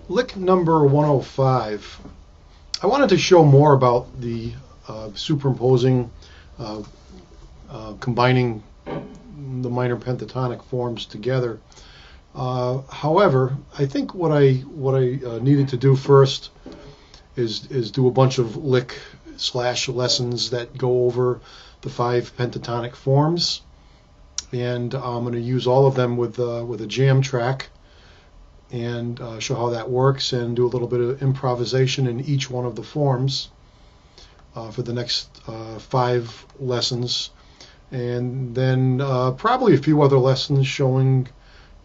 Lick number 105. I wanted to show more about the superimposing, combining the minor pentatonic forms together. However, I think what I needed to do first is do a bunch of lick / lessons that go over the 5 pentatonic forms, and I'm going to use all of them with a jam track and show how that works, and do a little bit of improvisation in each one of the forms for the next 5 lessons, and then probably a few other lessons showing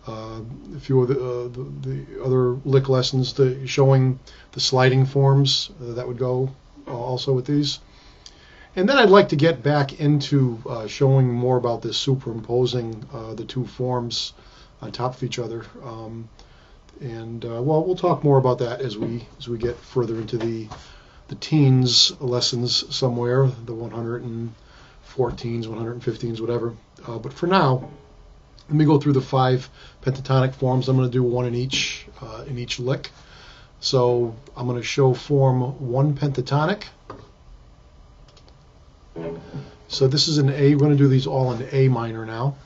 a few of the other lick lessons showing the sliding forms that would go also with these. And then I'd like to get back into showing more about this superimposing the 2 forms on top of each other. Well, we'll talk more about that as we get further into the teens lessons somewhere, the 114s, 115s, whatever. But for now, let me go through the 5 pentatonic forms. I'm going to do one in each lick. So I'm going to show form 1 pentatonic. So this is an A. We're going to do these all in A minor now.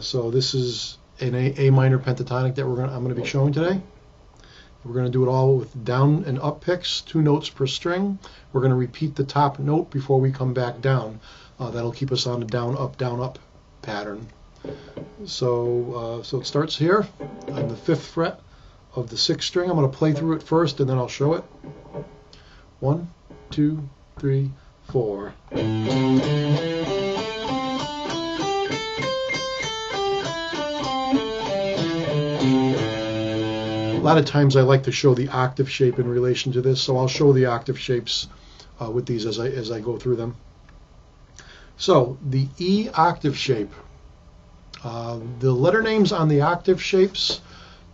So this is an A minor pentatonic that I'm going to be showing today. We're going to do it all with down and up picks, 2 notes per string. We're going to repeat the top note before we come back down. That'll keep us on the down up pattern. So it starts here on the 5th fret of the 6th string. I'm going to play through it first, and then I'll show it. 1, 2, 3, 4. A lot of times I like to show the octave shape in relation to this, so I'll show the octave shapes with these as I go through them. So the E octave shape. The letter names on the octave shapes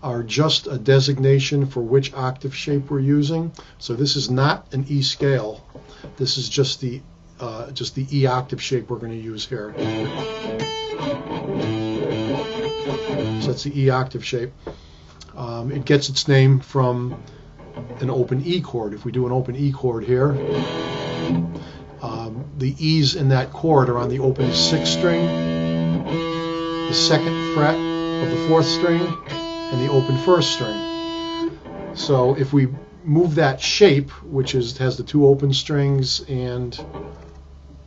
are just a designation for which octave shape we're using. So this is not an E scale. This is just the E octave shape we're going to use here. So that's the E octave shape. It gets its name from an open E chord. If we do an open E chord here, the E's in that chord are on the open 6th string, the 2nd fret of the 4th string, and the open 1st string. So if we move that shape, which has the 2 open strings and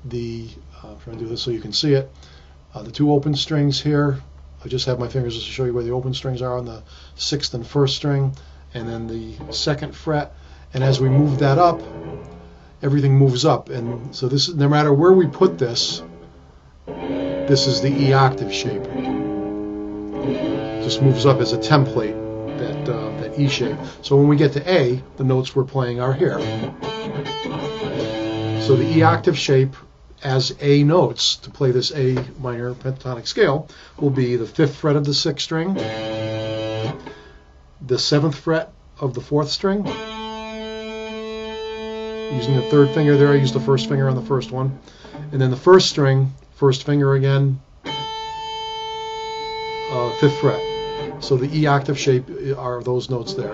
the, I'm trying to do this so you can see it, the 2 open strings here. I just have my fingers just to show you where the open strings are on the 6th and 1st string, and then the 2nd fret. And as we move that up, everything moves up. And so this, no matter where we put this, this is the E octave shape. It just moves up as a template, that E shape. So when we get to A, the notes we're playing are here. So the E octave shape as A notes to play this A minor pentatonic scale will be the 5th fret of the 6th string, the 7th fret of the 4th string. Using the 3rd finger there, I use the 1st finger on the 1st one, and then the 1st string, 1st finger again, 5th fret. So the E octave shape are those notes there.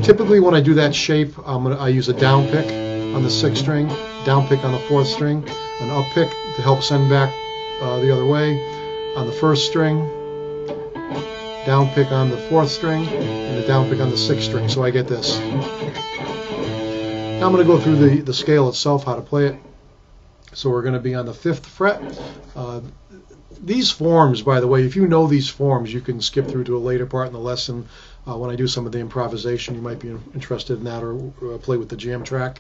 Typically when I do that shape, I use a down pick on the 6th string, down pick on the 4th string, an up pick to help send back the other way on the 1st string, down pick on the 4th string, and a down pick on the 6th string. So I get this. Now I'm going to go through the scale itself, how to play it. So we're going to be on the 5th fret. These forms, by the way, if you know these forms, you can skip through to a later part in the lesson. When I do some of the improvisation, you might be interested in that, or play with the jam track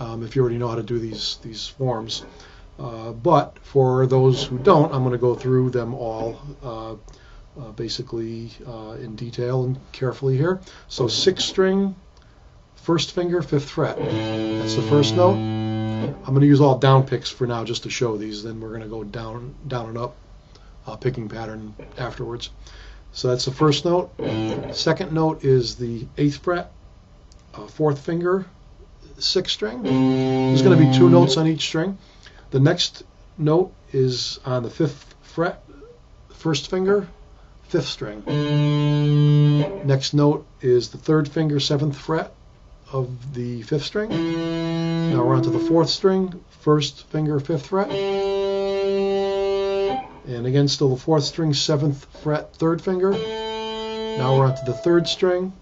if you already know how to do these forms. But for those who don't, I'm going to go through them all basically in detail and carefully here. So 6th string, 1st finger, 5th fret. That's the 1st note. I'm going to use all down picks for now just to show these. Then we're going to go down and up picking pattern afterwards. So that's the 1st note. 2nd note is the 8th fret, 4th finger, 6th string. There's going to be 2 notes on each string. The next note is on the 5th fret, 1st finger, fifth string. Next note is the third finger, 7th fret of the 5th string. Now we're on to the 4th string, first finger, 5th fret. And again, still the 4th string, 7th fret, 3rd finger. Now we're on to the 3rd string,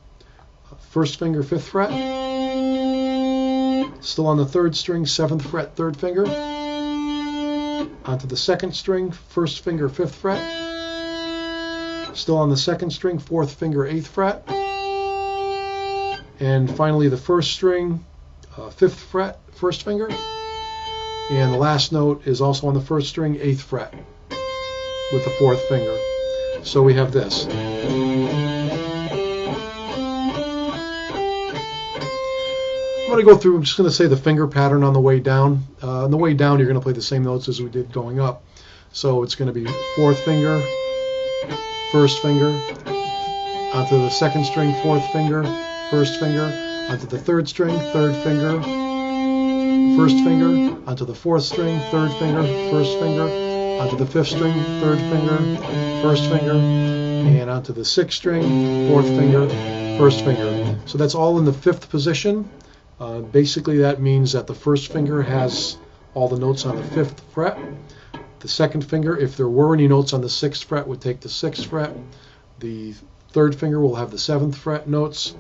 first finger, 5th fret. Still on the 3rd string, 7th fret, 3rd finger. Onto the 2nd string, 1st finger, 5th fret. Still on the 2nd string, 4th finger, 8th fret. And finally the 1st string, 5th fret, 1st finger. And the last note is also on the 1st string, 8th fret with the 4th finger. So we have this. I'm going to go through, I'm just going to say the finger pattern on the way down. On the way down, you're going to play the same notes as we did going up. So it's going to be 4th finger, 1st finger, onto the 2nd string, 4th finger, 1st finger, onto the 3rd string, 3rd finger, 1st finger, onto the 4th string, 3rd finger, 1st finger, onto the 5th string, 3rd finger, 1st finger, and onto the 6th string, 4th finger, 1st finger. So that's all in the 5th position. Basically that means that the 1st finger has all the notes on the 5th fret. The 2nd finger, if there were any notes on the 6th fret, would take the 6th fret. The 3rd finger will have the 7th fret notes.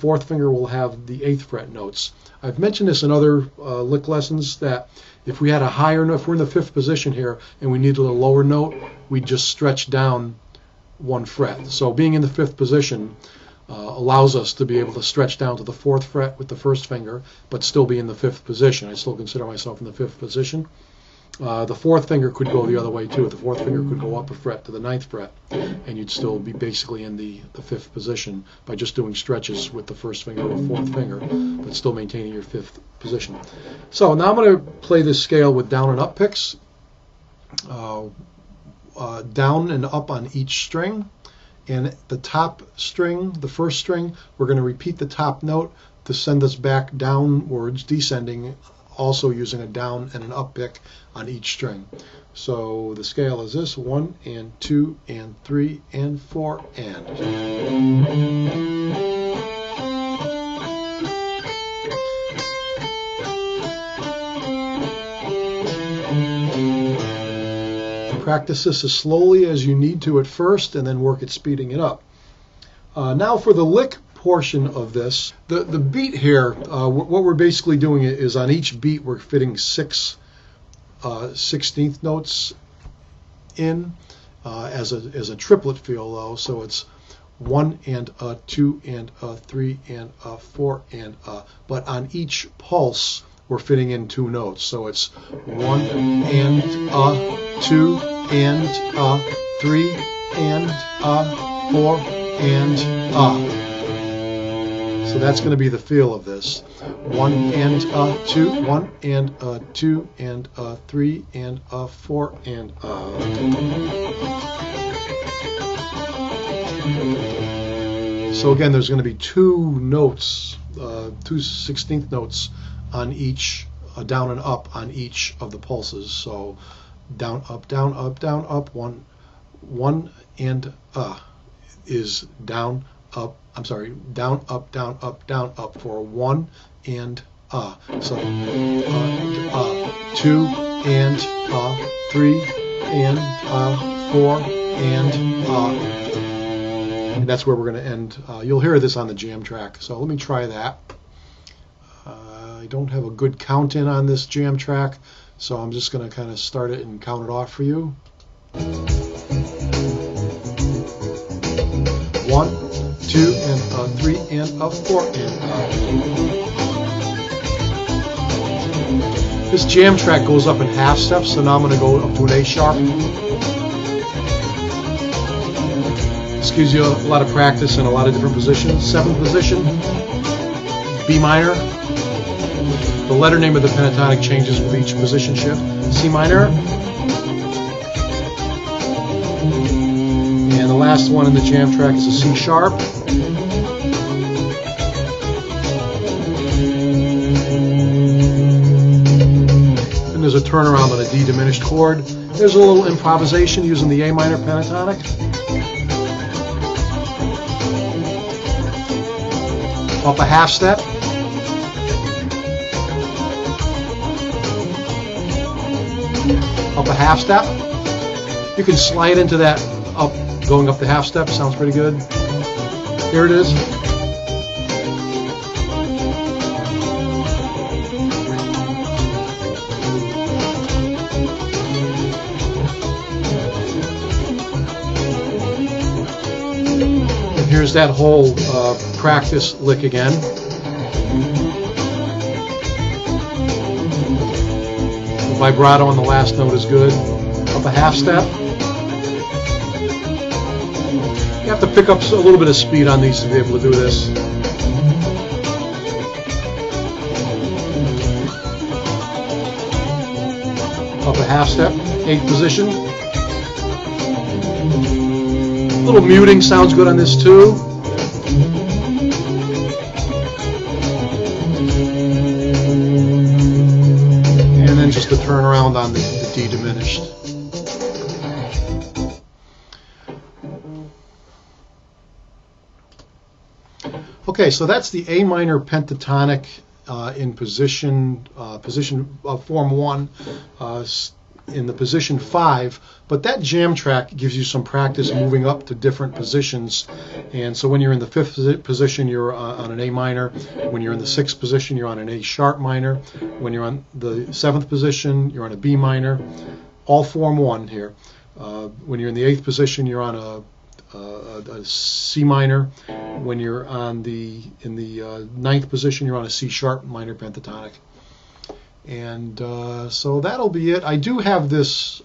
4th finger will have the 8th fret notes. I've mentioned this in other lick lessons that if we had a higher note, if we're in the 5th position here and we needed a lower note, we'd just stretch down 1 fret. So being in the 5th position allows us to be able to stretch down to the 4th fret with the 1st finger, but still be in the 5th position. I still consider myself in the 5th position. The 4th finger could go the other way too. The 4th finger could go up a fret to the 9th fret, and you'd still be basically in the 5th position by just doing stretches with the 1st finger or 4th finger, but still maintaining your 5th position. So now I'm going to play this scale with down and up picks. Down and up on each string. And the top string, the 1st string, we're going to repeat the top note to send us back downwards, descending, also using a down and an up pick on each string. So the scale is this: 1 and 2 and 3 and 4 and. Practice this as slowly as you need to at first, and then work at speeding it up. Now for the lick portion of this, the beat here, what we're basically doing is on each beat we're fitting 6 16th notes in as a triplet feel though. So it's 1 and 2 and 3 and 4 and but on each pulse we're fitting in 2 notes. So it's 1 and 2 and 3 and 4 and So that's going to be the feel of this. 1 and 2, 1 and 2 and 3 and 4 and So again, there's going to be 2 notes, 2 16th notes on each, down and up on each of the pulses. So down, up, down, up, down, up. 1 and is down, up. I'm sorry, down, up, down, up, down, up for 1 and So 2 and 3 and 4 and that's where we're going to end. You'll hear this on the jam track. So let me try that. I don't have a good count in on this jam track, so I'm just going to kind of start it and count it off for you. 1, 2 and 3 and 4 and This jam track goes up in half steps, so now I'm going to go up to an A sharp. This gives you a lot of practice in a lot of different positions. 7th position, B minor. The letter name of the pentatonic changes with each position shift. C minor. And the last one in the jam track is a C sharp. And there's a turnaround on a D diminished chord. There's a little improvisation using the A minor pentatonic. Up a half step. Up a half step. You can slide into that up, going up the half step. Sounds pretty good. Here it is. And here's that whole practice lick again. The vibrato on the last note is good. Up a half step. You have to pick up a little bit of speed on these to be able to do this. Up a half step, 8th position. A little muting sounds good on this too. And then just the turnaround on the D diminished. Okay, so that's the A minor pentatonic in position form 1 in the position 5, but that jam track gives you some practice moving up to different positions. And so when you're in the 5th position, you're on an A minor. When you're in the 6th position, you're on an A sharp minor. When you're on the 7th position, you're on a B minor. All form 1 here. When you're in the 8th position, you're on a C minor. When you're in the 9th position, you're on a C sharp minor pentatonic. And so that'll be it. I do have this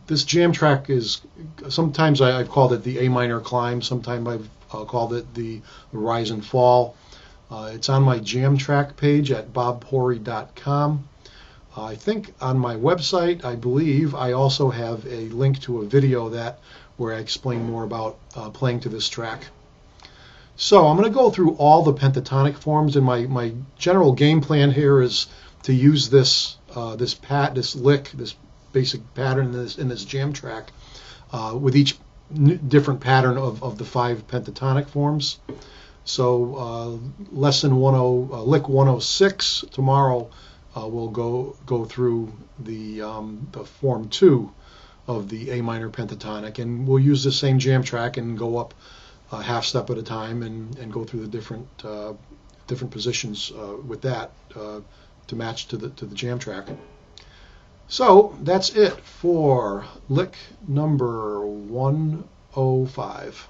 this jam track is sometimes I've called it the A minor climb. Sometimes I've called it the rise and fall. It's on my jam track page at bobporri.com. I think on my website, I believe I also have a link to a video where I explain more about playing to this track. So I'm going to go through all the pentatonic forms, and my general game plan here is to use this lick, this basic pattern in this jam track, with each different pattern of the 5 pentatonic forms. So lick 106 tomorrow. We'll go through the form 2 of the A minor pentatonic, and we'll use the same jam track and go up a half step at a time and go through the different positions with that to match to the jam track. So that's it for lick number 105.